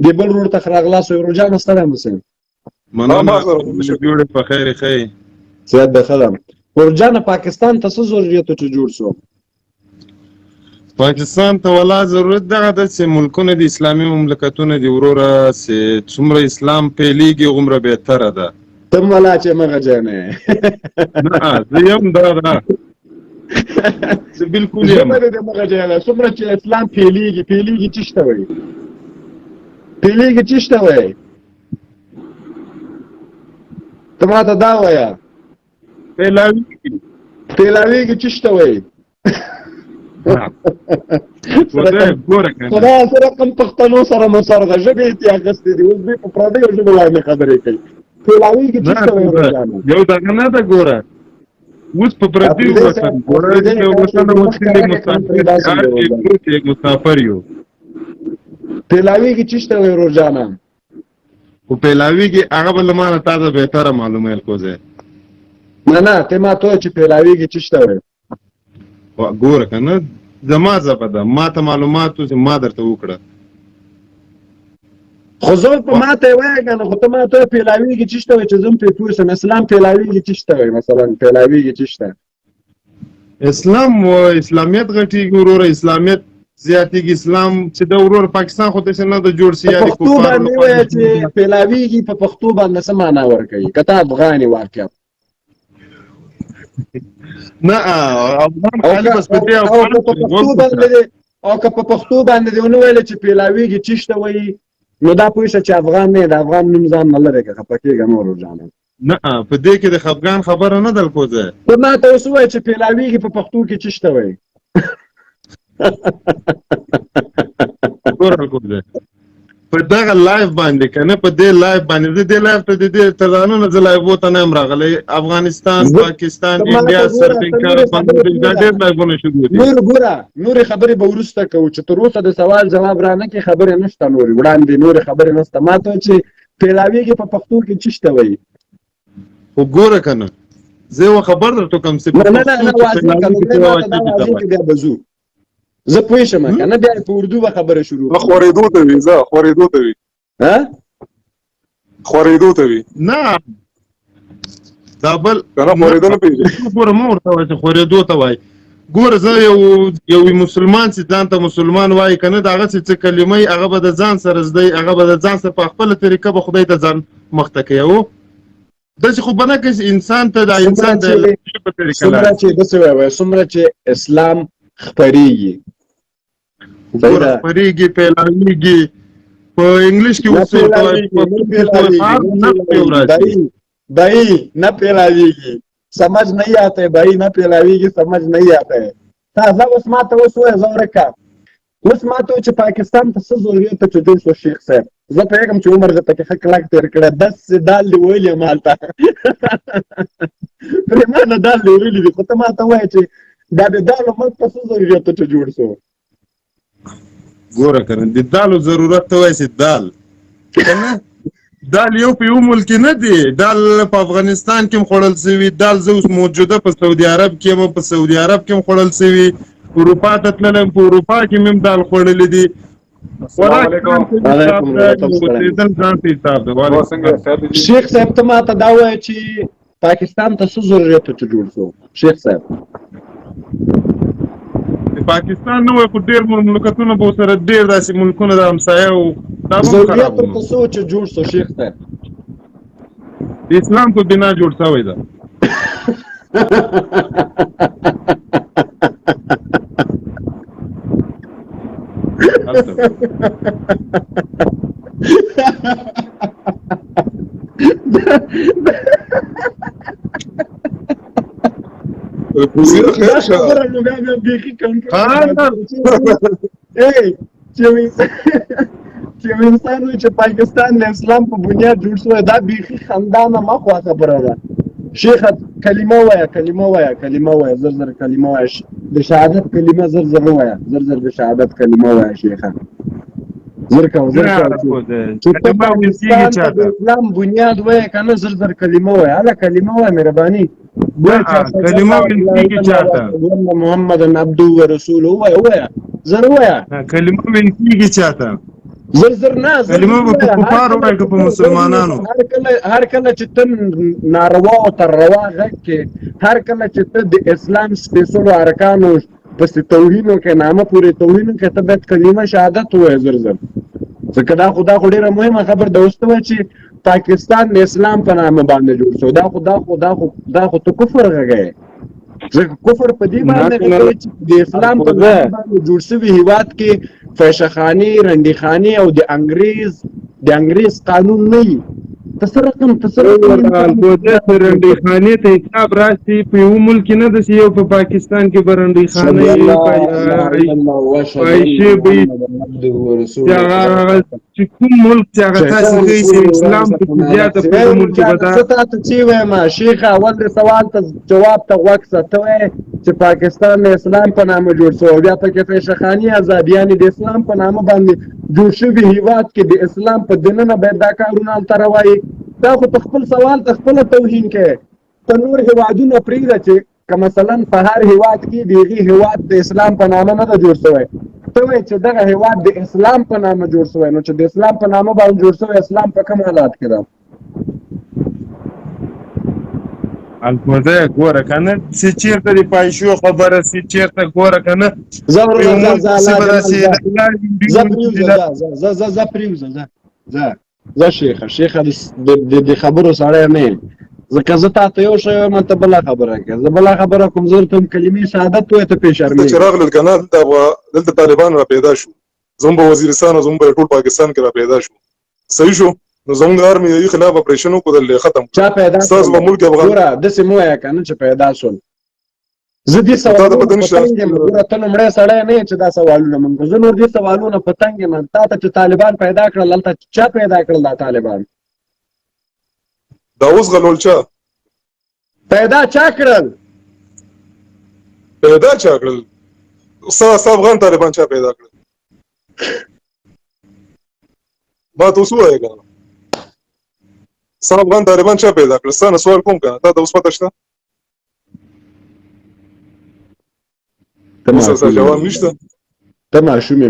دی بل ورور ته راغلاس ورور جان ستړی مې مننه جوړ په خیر خیر زیات د خلم ورور جان پاکستان ته څه ضرورت ته جوړ شو پاکستان ته ولا ضرورت دغه د ملکونو د اسلامي مملکتونو دی وروره چې څومره اسلام پیلېږي غومره بهتره ده تم ولا چې مغه جانې نه زه یم دا زه بالکل یم مغه جانې څومره چې اسلام پیلېږي چې شته وي پیلېږي چې شته وي ته ماته دا وایه پیلاویږي چې شته وي خدای سره کوم پښتنو سره مسرغه ژبې یې اخیستې دي اوس دوی په پردیو ژبو باندې خبرې کوي پیلاویږي چې شته وي یو دغه نه ده ګوره اوس په پردیو وطن مسافر یو پیلاویږي چې شته وي روزانه خو پیلاویږي هغه به له ما نه تا ته بهتره معلومه الکوزی نه ته ما ته چې پیلاویږي چې شته وي ګوره که نه زما ژبه ده ما ته معلومات چې ما درته وکړه خو زه په ما ته یې وایه که نه خو ته ما ته پیلاویږي چې شته وي چې زه هم پرې پوه شم اسلام پیلاویږي چې شته وي مثلا پیلاویږي چې شته اسلام و اسلامیت غټېږي وروره اسلامیت زیاتېږي اسلام چې د ورور پاکستان خو داسې نه ده جوړ شي په پښتو باندې ووایه چې پیلاویږي په پښتو باندې څه معنا ورکوي که ته افغان یې واقعا نه افغان خالي بس په دې او که په پښتو باندې دې ونه ویلې چې پیلاویږي چې شته وایي نو دا پوه شه چې افغان نه د افغان نوم ځان نه لرې که خفه کېږه نور ورجانه نه په دې کې د خفګان خبره نه ده الکوزی ته ما ته اوس ووایه چې پیلاویږي په پښتو کې چې شته وایي ګوره الکوزی په دغه لایف باندې که نه په دې لایف باندې زه دې لایف ته د دې ترانونه زه لایفو ته نه یم راغلی افغانستان پاکستان انډیا سرفنکر بنګلادیش دا ډېر لایفونه شروع دي نورې خبرې به وروسته کوو چې تر اوسه د سوال جواب رانه کې خبرې نشته نورې وړاندې نورې خبرې نشته ما ته چې پیلاویږي په پښتو کې چې شته وایي خو ګوره که نه زه یوه خبر درته کوم چې بیا به ځو زه پوه شم که نه بیا په اردو به خبره شروع خورېدو ته وي خورېدو ته وي خورېدو ته وي نه دا بل خورېدو نه پېژني ګوره مه ورته وایه چې خورېدو ته وایي ګوره زه یو مسلمان چې ځان ته مسلمان وایي که نه د هغه څه کلمه یي هغه به د ځان سره زده یي هغه به د ځان سره په خپله طریقه به خدای ته ځان مخته کوي او داسې خو به نه کوي انسان ته د انسان د په طریقه څومره چې اسلام خپرېږي خپرېږي پیلاویږي په انګلیش کې भाई न پیلاویږي समझ नहीं आते भाई न پیلاویږي समझ नहीं आते تازه اوس ما ته اوس وایه زه ورکه اوس ما ته چې پاکستان ته څه ضرورت ته چې جوړ شو شیخ صاحب زه پوهېږم چې عمر زه پکې ښه کلک تېر کړی داسې دال دې ویلي یم هلته پرېمانه دال دې ویلي دي خو ته ما ته وایه چې دا د دالو ملک په څه ضرورت ته چې جوړ شو ګوره که نه د دالو ضرورت ته وایي چې دال دال یو په یو ملک نه دی دال په افغانستان کې هم خوړل شوي دال زه اوس موجوده په سعودي عرب کې یم په سعودي عرب کې هم خوړل شوي اروپا ته تللی یم په اروپا کې مې هم دال خوړلي دي شیخ صاحب ته ما ته دا وایه چې پاکستان ته څه ضرورت ته چې جوړ شو شیخ صاحب پاکستان نه وای خو ډېر مملکتونه به ورسره ډېر داسې ملکونه د همسایه و ضرورت ورته څه و چې جوړ شو شیخ صاحب د اسلام په بنا جوړ شوی ده چې انسان وي چې پاکستان د اسلام په بنیاد جوړ شوی دا بیخي خندانه مخوا خبره ده شیخه کلمه وایه زر زر کلمه وایه د شهادت کلمه زر زر وایه زر د شهادت کلمه وایه شیخه زر کوه چې ته پاکستان ته د اسلام بنیاد وایه که نه زر کلمه وایه هله کلمه وایه مهرباني کلمه ویل کېږي چاته محمد عبده و رسوله وایه زر وایه کلمه ویل کېږي چاته زر نه کلمه به په کفارو وایي که په مسلمانانو. هر کله چې ته ناروا او تر روا غږ کې هر کله چې ته د اسلام سپېڅلو ارکانو پسې توهین وکړې نامه پورې توهین وکړې ته باید کلمه شهادت ووایې زر ځکه دا خو ډېره مهمه خبر ده. اوس ته وایه چې پاکستان د اسلام په نامه باندې جوړ شو دا خو ته کفر غږی ځکه کفر په دې باندې غږی چې د اسلام په نامه باندې جوړ شوي هېواد کې فحشهخانې رنډېخانې او د انګریز قانون نه وي. ته څه رقم رنډېخانې ته حساب راشي په یو ملک کې نه داسې یو په پاکستان کې به رنډېخانې فاحشې به چې کوم ملک چې هغه تاسې کوي چې اسلام پکې زیاته په دې ملک کې به دا زه تاته چې وایم شیخه اول د سوال ته جواب ته غوږ شه. ته وایې چې پاکستان د اسلام په نامه جوړ شو بیا پکې فحشهخانې ازادیانې د اسلام په نامه باندې جوړ شوي هېواد کې د اسلام په دننه باید دا کارونه هلته روایي. دا خو ته خپل سوال ته خپله توهین کوې. ته نور هېوادونه پرېږده چې که مثلا په هر هېواد کې د هغې هېواد د اسلام په نامه نه ده جوړ شوی. ته وایې چې دغه هېواد د اسلام په نامه جوړ شوی نو چې د اسلام په نامه باندې جوړ شوی اسلام په کوم حالات کې ده؟ البته ګوره که نه چې چېرته د پایشو خبره سي چېرته ګوره که نه زه شیخه د خبرو سړی نه یم ځکه زه تا ته یو شی وایم ته بله خبره کوې. زه بله خبره کوم زه ورته کلمې شهادت وایې ته پرې شرمېږې. چې راغلل که نه دلته طالبان را پیدا شو زموږ په وزیرستان او زموږ په ټول پاکستان کې را پیدا شو صحیح شو نو زموږ د ارمي د خلاف اپریشن وکړل ختم چا پیدا ستاسو په ملک افغان ګوره داسې مه وایه که نه چې پیدا شول. زه دې سوالونه په تنګ یم ګوره ته لومړی سړی نه یې چې دا سوالونه مونږ. زه نور دې سوالونه په تنګ یم. تا ته چې طالبان پیدا کړل هلته چا پیدا کړل دا طالبان؟ دا اوس غلول چا پیدا چا کړل؟ پیدا چا کړل؟ ستا افغان طالبان چا پیدا کړل؟ ما ته اوس ووایې که نه ستا افغان طالبان چا پیدا کړل؟ ستا نه سوال کوم که نه تا ته اوس پته شته؟ جواب نشته. ته ماشوم یې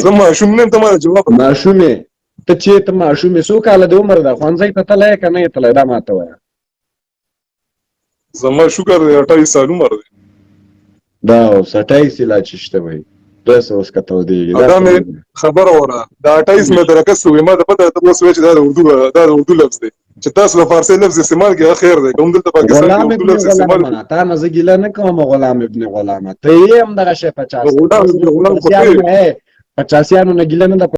زه ماشوم نه یم ته ما جواب ماشوم یې ته چې ته ماشوم یې څو کاله د عمر ده ښوونځی ته تللی یې که نه یې تللی دا ما ته وایه. زما شکر دی 28 سال عمر دی. دا اوس 28 لا چې شته وایي 200 اوس که تودېږي دا مې خبره وره دا 28 مې درکس وي ما ته پته ته اوس وایي چې دا د اردو لفظ دی چې تاسو د فارسي لفظ استعمال کړئ خیر دی کوم دلته پاکستان کې اردو لفظ استعمال تا نه زه ګیله نه کوم غلام ابن غلامه ته یې هم دغه شی 50 50 نه ګیله نه ده